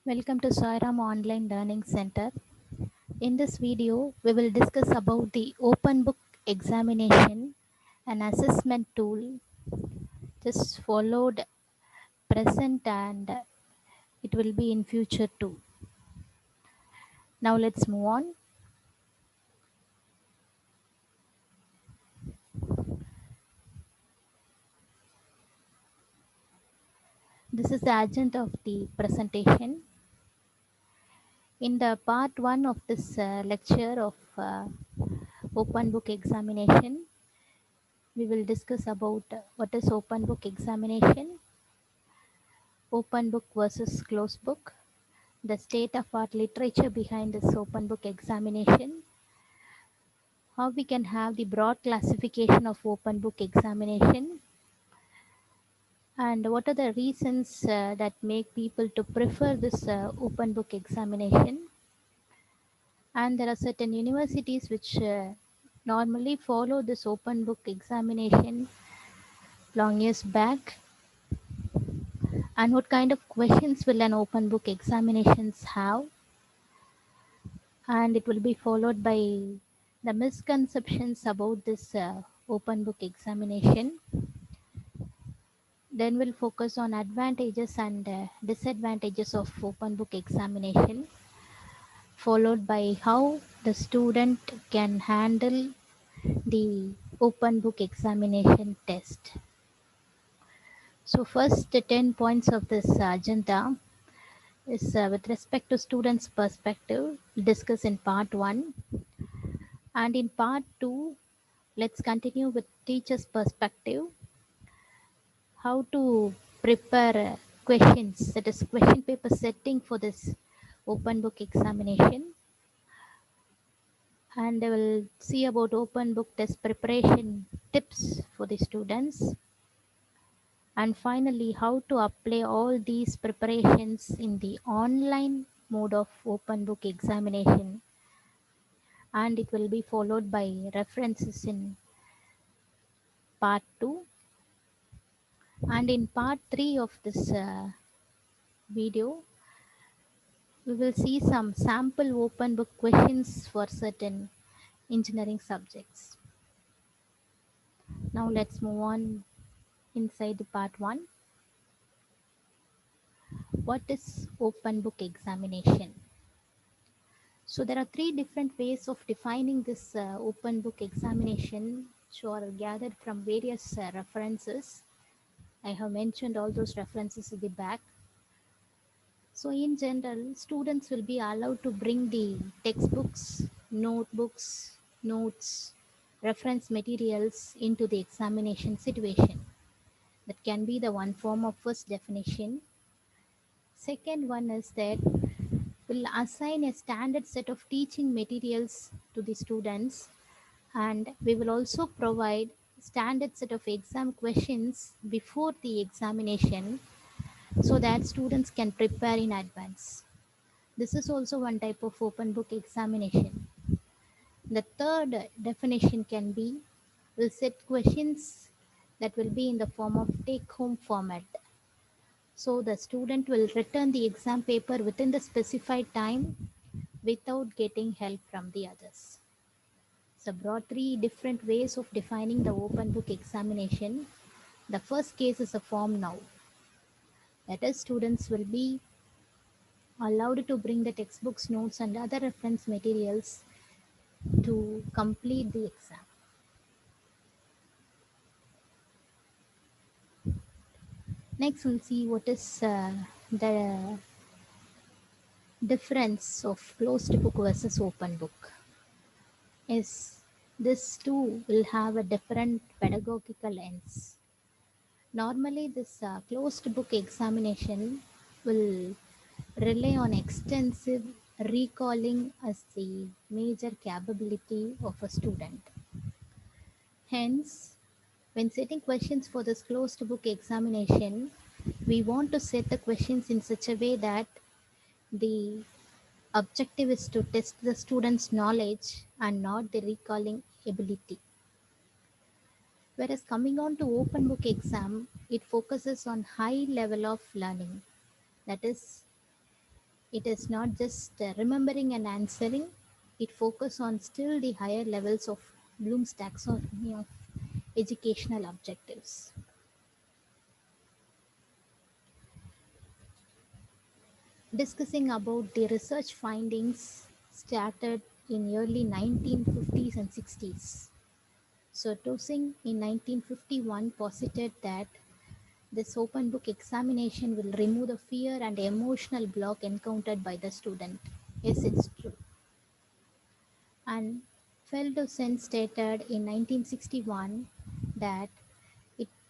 Welcome to Sairam Online Learning Center. In this video, we will discuss about the open book examination, an assessment tool just followed present and it will be in future too. Now let's move on. This is the agenda of the presentation. In the part 1 of this lecture of open book examination, we will discuss about what is open book examination, open book versus closed book, the state of art literature behind this open book examination, how we can have the broad classification of open book examination, and what are the reasons that make people to prefer this open book examination. And there are certain universities which normally follow this open book examination long years back, and what kind of questions will an open book examinations have, and it will be followed by the misconceptions about this open book examination. Then we'll focus on advantages and disadvantages of open book examination, followed by how the student can handle the open book examination test. So first, the 10 points of this agenda is with respect to students' perspective, discuss in part 1. And in part 2, let's continue with teacher's perspective, how to prepare questions, that is question paper setting for this open book examination. And I will see about open book test preparation tips for the students. And finally, how to apply all these preparations in the online mode of open book examination. And it will be followed by references in part 2. And in part 3 of this video, we will see some sample open book questions for certain engineering subjects. Now let's move on inside the part 1. What is open book examination? So there are three different ways of defining this open book examination, which are gathered from various references. I have mentioned all those references at the back. So in general, students will be allowed to bring the textbooks, notebooks, notes, reference materials into the examination situation. That can be the one form of first definition. Second one is that we'll assign a standard set of teaching materials to the students, and we will also provide standard set of exam questions before the examination so that students can prepare in advance. This is also one type of open book examination. The third definition can be, we'll set questions that will be in the form of take home format. So the student will return the exam paper within the specified time without getting help from the others. So broad three different ways of defining the open book examination. The first case is a form now. That is, students will be allowed to bring the textbooks, notes, and other reference materials to complete the exam. Next, we'll see what is the difference of closed book versus open book. Is this too will have a different pedagogical ends. Normally, this closed book examination will rely on extensive recalling as the major capability of a student. Hence, when setting questions for this closed book examination, we want to set the questions in such a way that the objective is to test the student's knowledge and not the recalling ability. Whereas coming on to open book exam, it focuses on high level of learning. That is, It is not just remembering and answering, it focuses on still the higher levels of Bloom's taxonomy of educational objectives. Discussing about the research findings started in early 1950s and 60s. So Tosing in 1951 posited that this open book examination will remove the fear and emotional block encountered by the student. Yes, it's true. And Feldhausen stated in 1961 that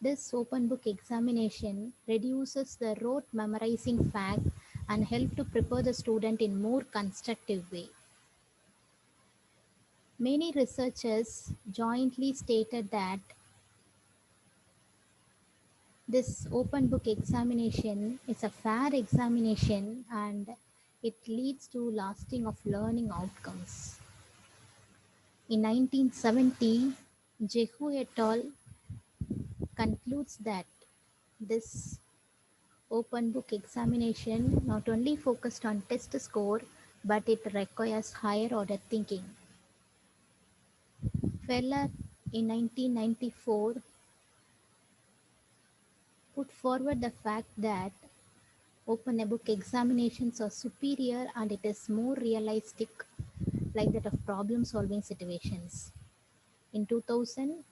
this open book examination reduces the rote memorizing fact and help to prepare the student in more constructive way. Many researchers jointly stated that this open book examination is a fair examination and it leads to lasting of learning outcomes. In 1970, Jehu et al. Concludes that this open book examination not only focused on test score but it requires higher order thinking. Feller in 1994 put forward the fact that open book examinations are superior and it is more realistic like that of problem solving situations. In 2000,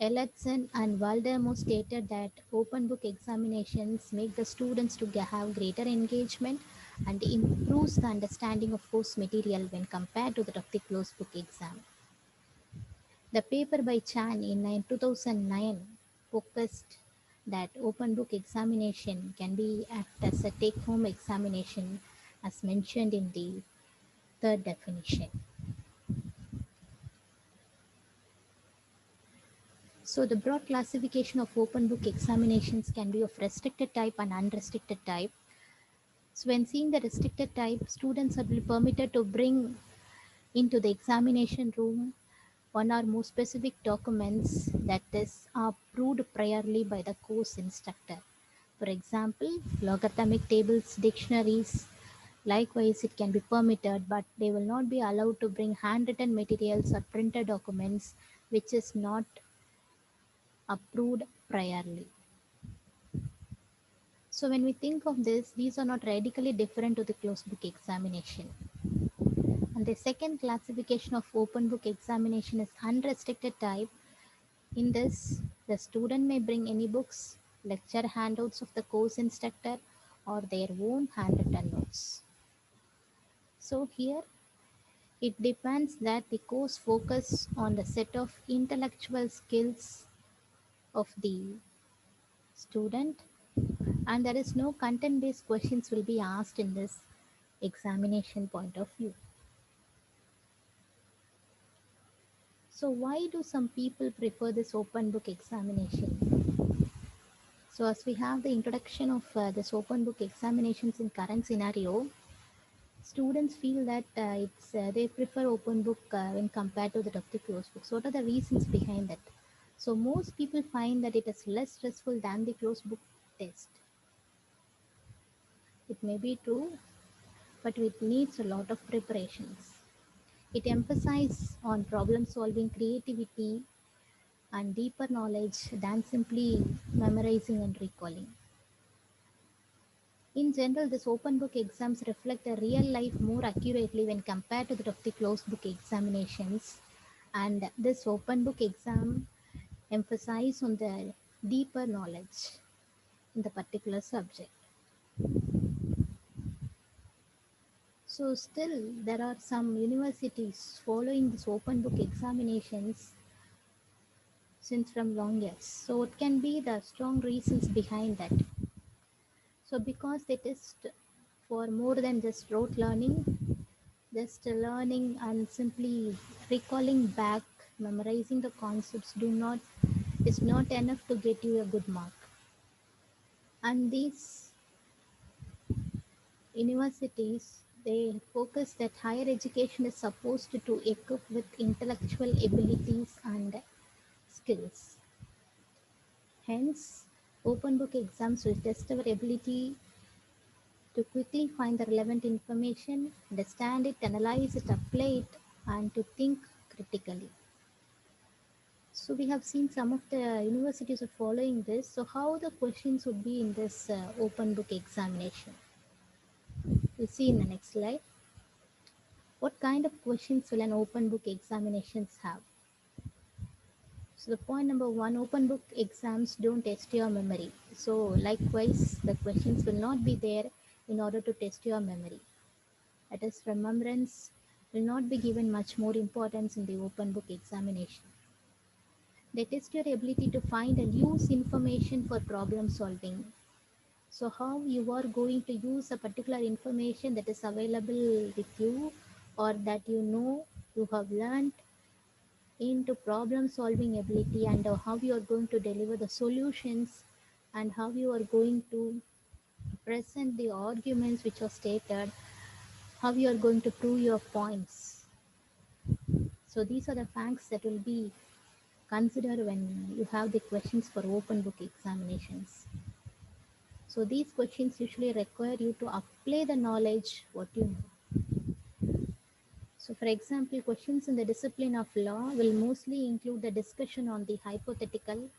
Ellertson and Waldemar stated that open book examinations make the students to have greater engagement and improves the understanding of course material when compared to that of the closed book exam. The paper by Chan in 2009 focused that open book examination can be act as a take-home examination as mentioned in the third definition. So the broad classification of open book examinations can be of restricted type and unrestricted type. So when seeing the restricted type, students are permitted to bring into the examination room one or more specific documents that is approved priorly by the course instructor. For example, logarithmic tables, dictionaries. Likewise, it can be permitted, but they will not be allowed to bring handwritten materials or printed documents which is not approved priorly. So when we think of this, these are not radically different to the closed book examination. And the second classification of open book examination is unrestricted type. In this, the student may bring any books, lecture handouts of the course instructor, or their own handwritten notes. So here it depends that the course focus on the set of intellectual skills of the student and there is no content based questions will be asked in this examination point of view. So why do some people prefer this open book examination? So as we have the introduction of this open book examinations in current scenario, students feel that they prefer open book when compared to the of the closed books. What are the reasons behind that? So most people find that it is less stressful than the closed book test. It may be true, but it needs a lot of preparations. It emphasizes on problem solving creativity and deeper knowledge than simply memorizing and recalling. In general, this open book exams reflect a real life more accurately when compared to that of the closed book examinations. And this open book exam emphasize on the deeper knowledge in the particular subject. So still there are some universities following this open book examinations since from long years. So what can be the strong reasons behind that? So because they test for more than just rote learning, just learning and simply recalling back, memorizing the concepts do not is not enough to get you a good mark. And these universities they focus that higher education is supposed to equip with intellectual abilities and skills. Hence, open book exams will test our ability to quickly find the relevant information, understand it, analyze it, apply it, and to think critically. So we have seen some of the universities are following this. So how the questions would be in this open book examination? We'll see in the next slide. What kind of questions will an open book examinations have? So the point number one, open book exams don't test your memory. So likewise, the questions will not be there in order to test your memory. That is, remembrance will not be given much more importance in the open book examination. They test your ability to find and use information for problem solving. So how you are going to use a particular information that is available with you or that you have learned into problem solving ability, and how you are going to deliver the solutions, and how you are going to present the arguments which are stated, how you are going to prove your points. So these are the facts that will be considered when you have the questions for open book examinations. So these questions usually require you to apply the knowledge what you know. So for example, questions in the discipline of law will mostly include the discussion on the hypothetical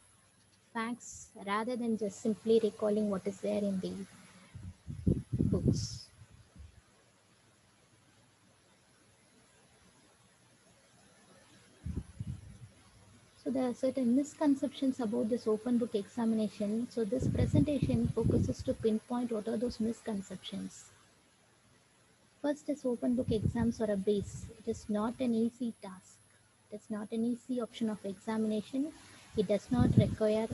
facts rather than just simply recalling what is there in the books. So there are certain misconceptions about this open book examination. So this presentation focuses to pinpoint what are those misconceptions. First is open book exams are a base. It is not an easy task. It is not an easy option of examination. It does not require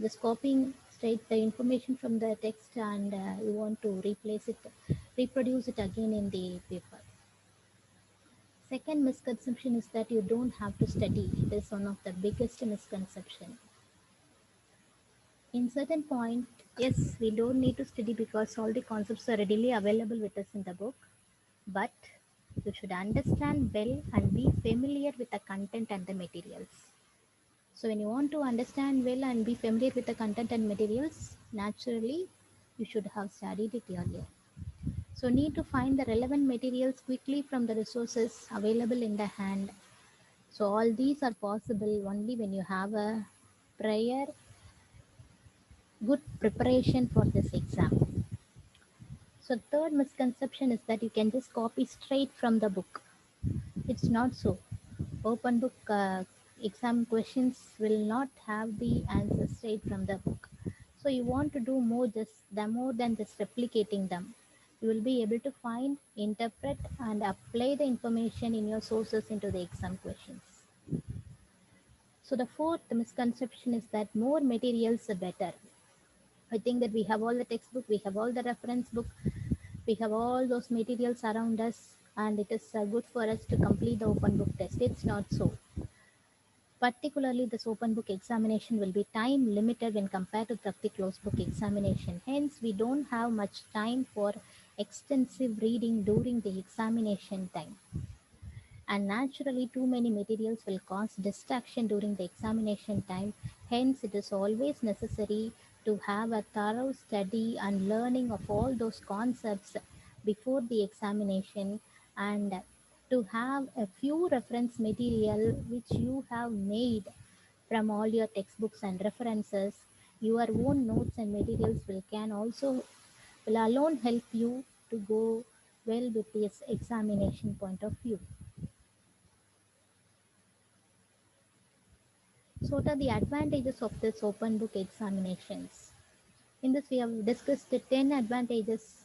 just copying straight the information from the text and you want to reproduce it again in the paper. Second misconception is that you don't have to study. It is one of the biggest misconception. In certain point, yes, we don't need to study because all the concepts are readily available with us in the book. But you should understand well and be familiar with the content and the materials. So when you want to understand well and be familiar with the content and materials, naturally you should have studied it earlier. So need to find the relevant materials quickly from the resources available in the hand. So all these are possible only when you have a prior good preparation for this exam. So third misconception is that you can just copy straight from the book. It's not so. Open book exam questions will not have the answers straight from the book. So you want to do more than just replicating them. You will be able to find, interpret, and apply the information in your sources into the exam questions. So the fourth misconception is that more materials are better. I think that we have all the textbook, we have all the reference book, we have all those materials around us, and it is good for us to complete the open book test. It's not so. Particularly, this open book examination will be time limited when compared to the closed book examination. Hence, we don't have much time for extensive reading during the examination time. And naturally, too many materials will cause distraction during the examination time. Hence, it is always necessary to have a thorough study and learning of all those concepts before the examination, and to have a few reference material which you have made from all your textbooks and references. Your own notes and materials will alone help you to go well with this examination point of view. So what are the advantages of this open book examinations? In this, we have discussed the 10 advantages.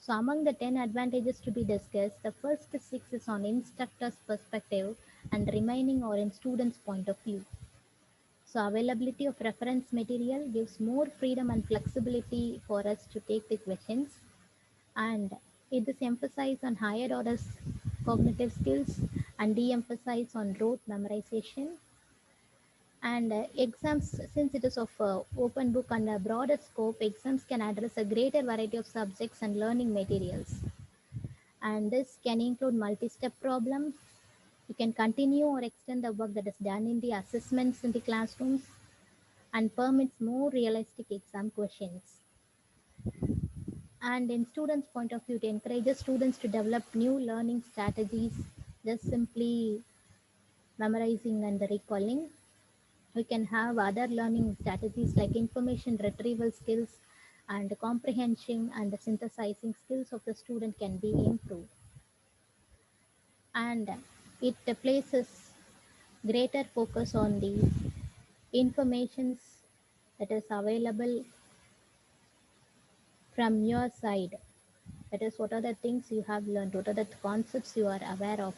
So among the 10 advantages to be discussed, the first 6 is on instructor's perspective and remaining or in student's point of view. So availability of reference material gives more freedom and flexibility for us to take the questions, and it is emphasized on higher orders cognitive skills and de-emphasize on rote memorization. And exams, since it is of open book and a broader scope, exams can address a greater variety of subjects and learning materials. And this can include multi-step problems. You can continue or extend the work that is done in the assessments in the classrooms, and permits more realistic exam questions. And in students' point of view, it encourages students to develop new learning strategies, just simply memorizing and recalling. We can have other learning strategies like information retrieval skills and comprehension and the synthesizing skills of the student can be improved. And it places greater focus on the informations that is available from your side. That is, what are the things you have learned, what are the concepts you are aware of.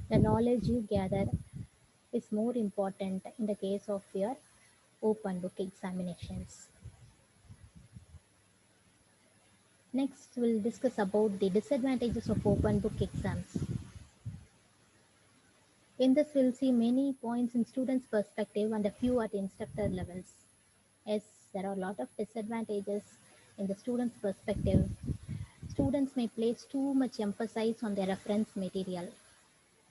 The knowledge you gather is more important in the case of your open book examinations. Next, we'll discuss about the disadvantages of open book exams. In this, we'll see many points in students' perspective and a few at instructor levels. Yes, there are a lot of disadvantages in the student's perspective. Students may place too much emphasis on their reference material,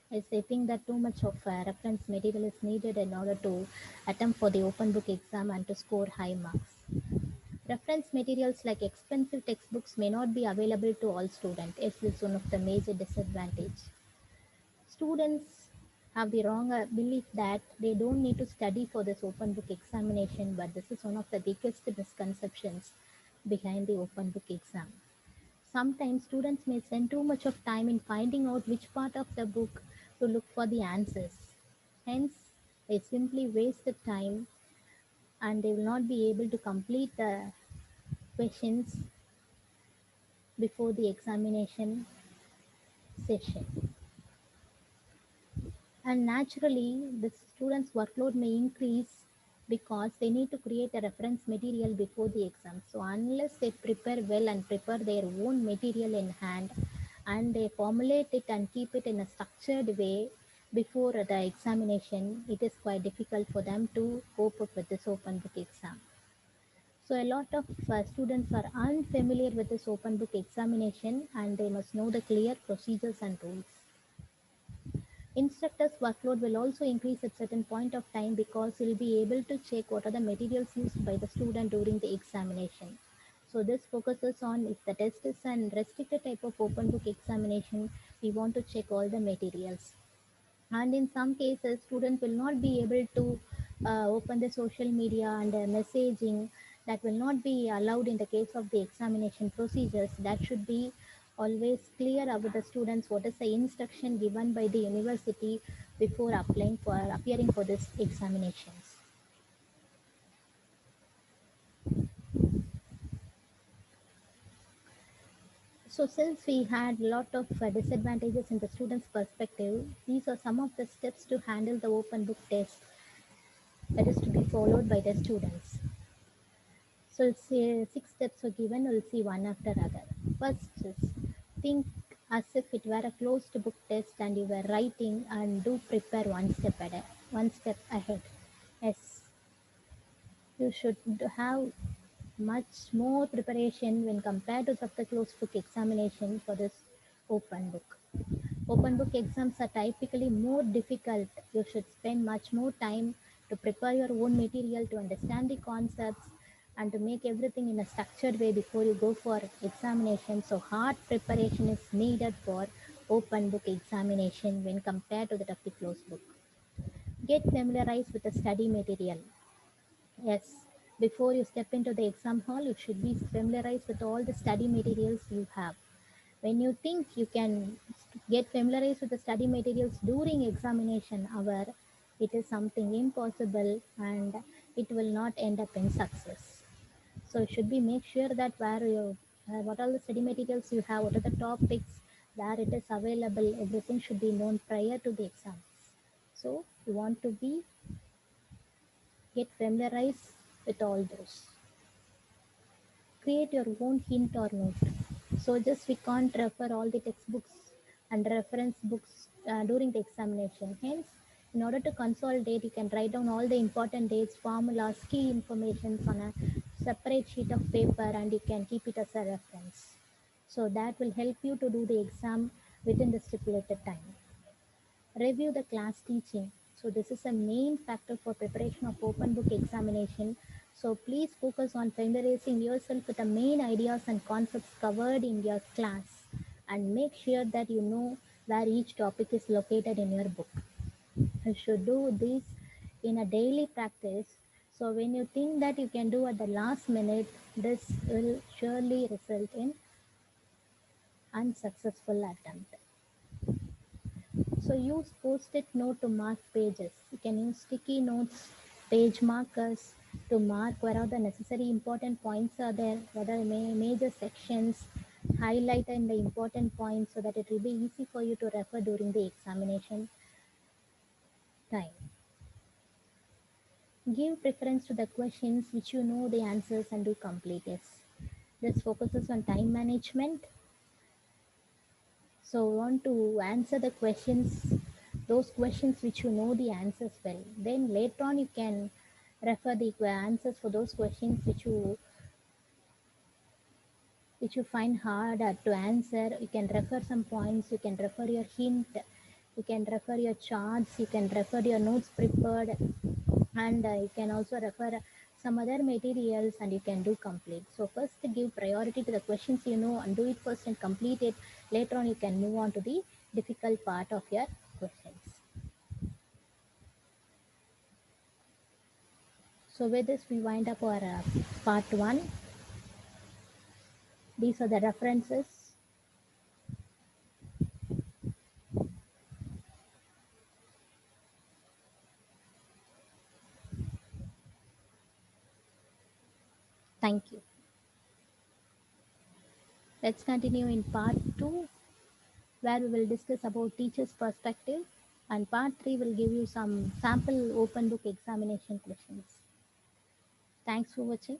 as they think that too much of reference material is needed in order to attempt for the open book exam and to score high marks. Reference materials like expensive textbooks may not be available to all students. Yes, this is one of the major disadvantage. Students have the wrong belief that they don't need to study for this open book examination, but this is one of the biggest misconceptions behind the open book exam. Sometimes students may spend too much of time in finding out which part of the book to look for the answers. Hence, they simply waste the time and they will not be able to complete the questions before the examination session. And naturally, the students' workload may increase because they need to create a reference material before the exam. So, unless they prepare well and prepare their own material in hand and they formulate it and keep it in a structured way before the examination, it is quite difficult for them to cope up with this open book exam. So, a lot of students are unfamiliar with this open book examination and they must know the clear procedures and rules. Instructor's workload will also increase at certain point of time because he'll be able to check what are the materials used by the student during the examination. So this focuses on if the test is an restricted type of open book examination, we want to check all the materials. And in some cases, students will not be able to open the social media and messaging that will not be allowed in the case of the examination procedures. That should be always clear about the students what is the instruction given by the university before applying for appearing for this examinations. So since we had a lot of disadvantages in the students perspective, these are some of the steps to handle the open book test that is to be followed by the students. So we'll see six steps are given, we'll see one after other. First is think as if it were a closed book test and you were writing and do prepare one step ahead. Yes, you should have much more preparation when compared to the closed book examination for this open book. Open book exams are typically more difficult. You should spend much more time to prepare your own material, to understand the concepts, and to make everything in a structured way before you go for examination. So, hard preparation is needed for open book examination when compared to the of the closed book. Get familiarized with the study material. Yes, before you step into the exam hall, you should be familiarized with all the study materials you have. When you think you can get familiarized with the study materials during examination hour, it is something impossible and it will not end up in success. So should be make sure that where you what all the study materials you have, what are the topics, where it is available, everything should be known prior to the exam. So you want to be get familiarized with all those. Create your own hint or note. So just we can't refer all the textbooks and reference books during the examination. Hence, in order to consolidate, you can write down all the important dates, formulas, key information on a separate sheet of paper and you can keep it as a reference. So that will help you to do the exam within the stipulated time. Review the class teaching. So this is a main factor for preparation of open book examination. So please focus on familiarizing yourself with the main ideas and concepts covered in your class, and make sure that you know where each topic is located in your book. You should do this in a daily practice. So when you think that you can do at the last minute, this will surely result in unsuccessful attempt. So use post-it note to mark pages. You can use sticky notes, page markers to mark where all the necessary important points are there, what are the major sections, highlight in the important points so that it will be easy for you to refer during the examination time. Give preference to the questions which you know the answers and do complete this. This focuses on time management. So want to answer the questions, those questions which you know the answers well. Then later on you can refer the answers for those questions which you find hard to answer. You can refer some points, you can refer your hint, you can refer your charts, you can refer your notes prepared, and you can also refer some other materials and you can do complete. So first give priority to the questions you know and do it first and complete it. Later on you can move on to the difficult part of your questions. So with this we wind up our part 1. These are the references. Thank you. Let's continue in part 2, where we will discuss about teacher's perspective, and part 3 will give you some sample open book examination questions. Thanks for watching.